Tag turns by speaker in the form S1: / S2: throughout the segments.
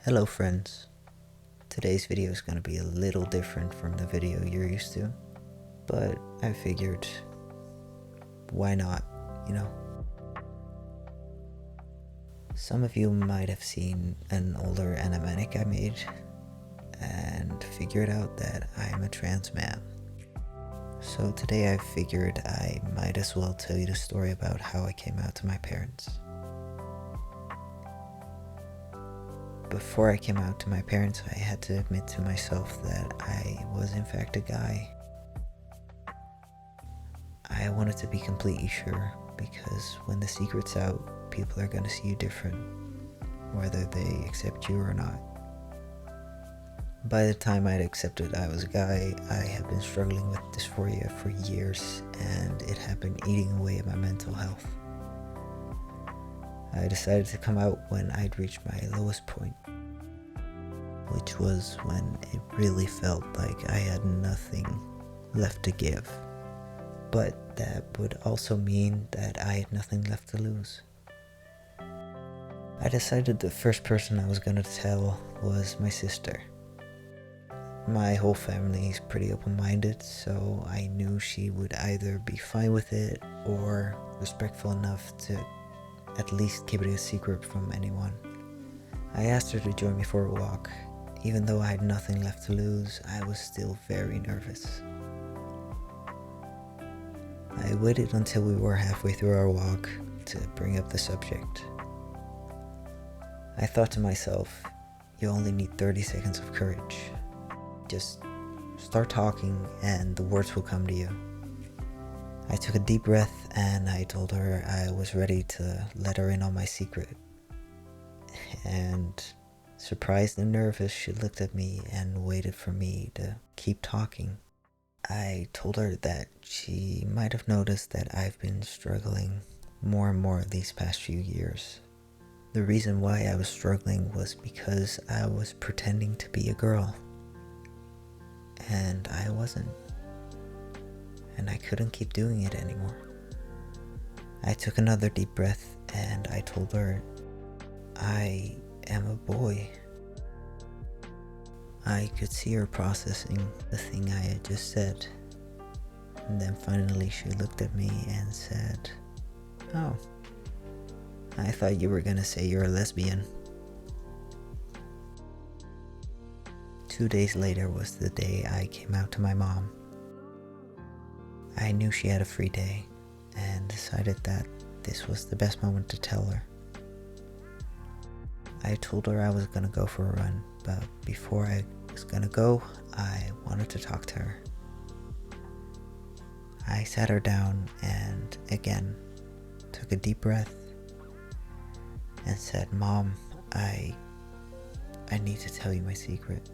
S1: Hello friends, today's video is going to be a little different from the video you're used to, but I figured, why not, you know? Some of you might have seen an older animatic I made and figured out that I am a trans man. So today I figured I might as well tell you the story about how I came out to my parents. Before I came out to my parents, I had to admit to myself that I was in fact a guy. I wanted to be completely sure, because when the secret's out, people are going to see you different, whether they accept you or not. By the time I'd accepted I was a guy, I had been struggling with dysphoria for years, and it had been eating away at my mental health. I decided to come out when I'd reached my lowest point, which was when it really felt like I had nothing left to give. But that would also mean that I had nothing left to lose. I decided the first person I was going to tell was my sister. My whole family is pretty open-minded, so I knew she would either be fine with it or respectful enough to at least keep it a secret from anyone. I asked her to join me for a walk. Even though I had nothing left to lose, I was still very nervous. I waited until we were halfway through our walk to bring up the subject. I thought to myself, you only need 30 seconds of courage. Just start talking and the words will come to you. I took a deep breath and I told her I was ready to let her in on my secret. And surprised and nervous, she looked at me and waited for me to keep talking. I told her that she might have noticed that I've been struggling more and more these past few years. The reason why I was struggling was because I was pretending to be a girl. And I wasn't. And I couldn't keep doing it anymore. I took another deep breath and I told her, I am a boy. I could see her processing the thing I had just said. And then finally she looked at me and said, "Oh, I thought you were gonna say you're a lesbian." 2 days later was the day I came out to my mom. I knew she had a free day and decided that this was the best moment to tell her. I told her I was gonna go for a run, but before I was gonna go, I wanted to talk to her. I sat her down and again took a deep breath and said, "Mom, I need to tell you my secret."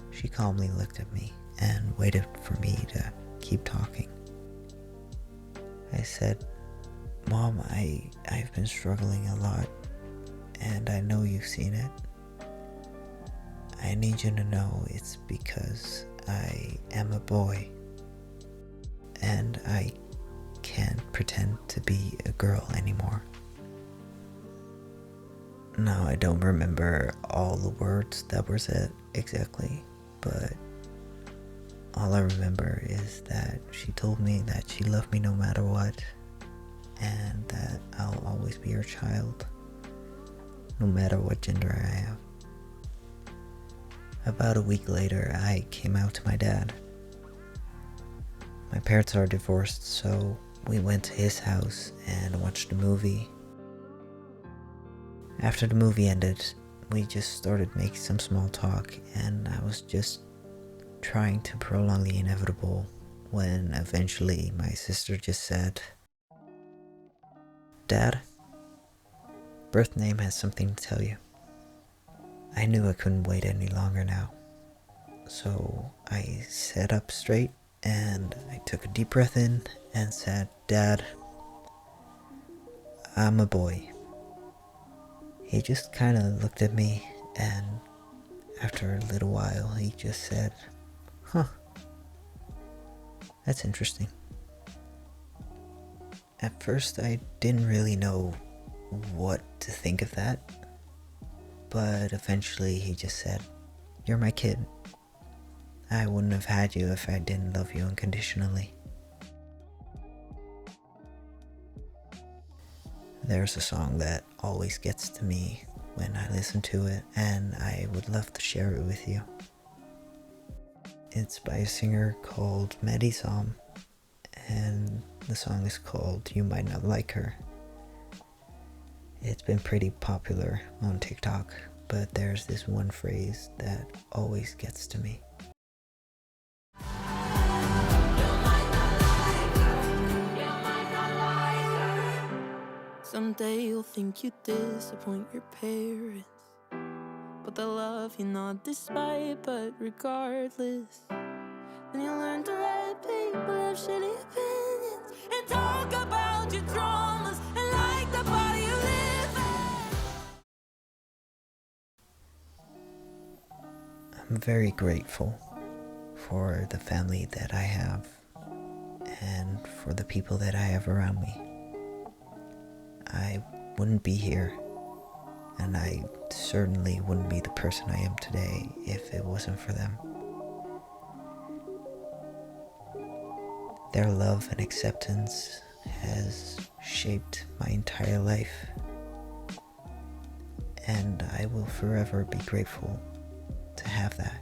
S1: She calmly looked at me and waited for me to keep talking. I said, "Mom, I've been struggling a lot, and I know you've seen it. I need you to know it's because I am a boy, and I can't pretend to be a girl anymore." Now, I don't remember all the words that were said exactly, but all I remember is that she told me that she loved me no matter what, and that I'll always be her child, no matter what gender I have. About a week later, I came out to my dad. My parents are divorced, so we went to his house and watched a movie. After the movie ended, we just started making some small talk, and I was just trying to prolong the inevitable when eventually my sister just said, "Dad, birth name has something to tell you." I knew I couldn't wait any longer now. So I sat up straight and I took a deep breath in and said, "Dad, I'm a boy." He just kind of looked at me, and after a little while he just said, "Huh, that's interesting." At first I didn't really know what to think of that. But eventually he just said, "You're my kid. I wouldn't have had you if I didn't love you unconditionally." There's a song that always gets to me when I listen to it, and I would love to share it with you. It's by a singer called Medizom, and the song is called "You Might Not Like Her." It's been pretty popular on TikTok, but there's this one phrase that always gets to me.
S2: Someday you'll think you disappoint your parents, but they'll love you not despite, but regardless. Then you'll learn to let people have shitty opinions and talk about your traumas and like the body you live in.
S1: I'm very grateful for the family that I have and for the people that I have around me. I wouldn't be here, and I certainly wouldn't be the person I am today if it wasn't for them. Their love and acceptance has shaped my entire life, and I will forever be grateful to have that.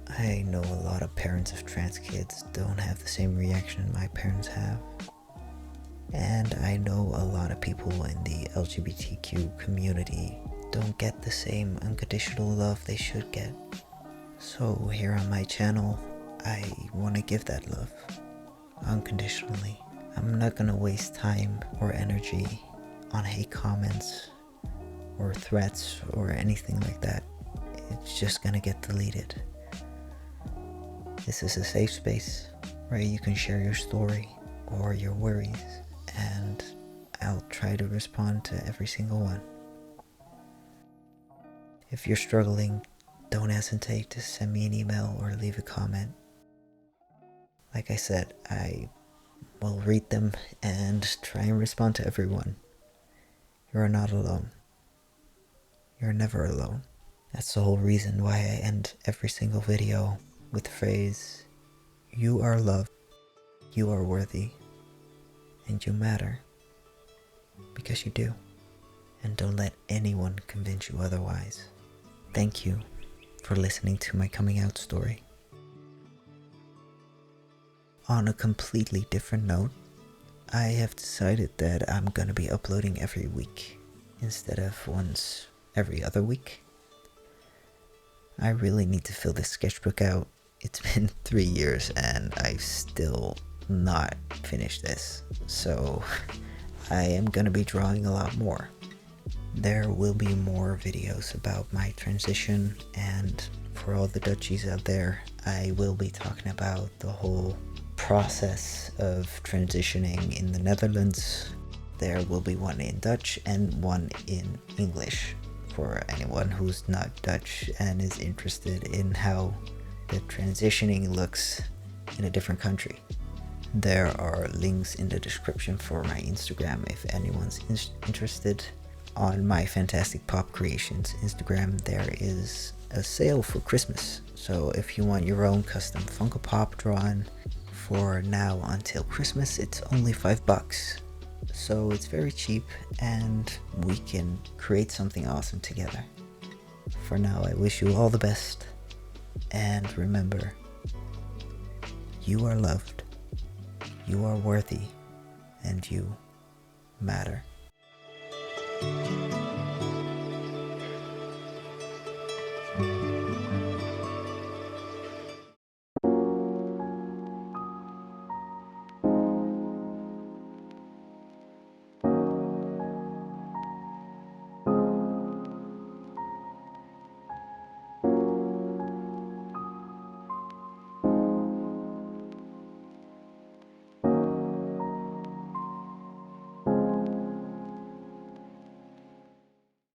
S1: I know a lot of parents of trans kids don't have the same reaction my parents have. And I know a lot of people in the LGBTQ community don't get the same unconditional love they should get. So here on my channel, I want to give that love unconditionally. I'm not gonna waste time or energy on hate comments or threats or anything like that. It's just gonna get deleted. This is a safe space where you can share your story or your worries, and I'll try to respond to every single one. If you're struggling, don't hesitate to send me an email or leave a comment. Like I said, I will read them and try and respond to everyone. You're not alone. You're never alone. That's the whole reason why I end every single video with the phrase, "You are loved, you are worthy, and you matter." Because you do. And don't let anyone convince you otherwise. Thank you for listening to my coming out story. On a completely different note, I have decided that I'm gonna be uploading every week instead of once every other week. I really need to fill this sketchbook out. It's been 3 years and I've still not finished this, so I am gonna be drawing a lot more. There will be more videos about my transition, and for all the Dutchies out there, I will be talking about the whole process of transitioning in the Netherlands. There will be one in Dutch and one in English for anyone who's not Dutch and is interested in how the transitioning looks in a different country. There are links in the description for my Instagram if anyone's interested. On my Fantastic Pop Creations Instagram, there is a sale for Christmas. So if you want your own custom Funko Pop drawn for now until Christmas, it's only $5. So it's very cheap and we can create something awesome together. For now, I wish you all the best. And remember, you are loved, you are worthy, and you matter.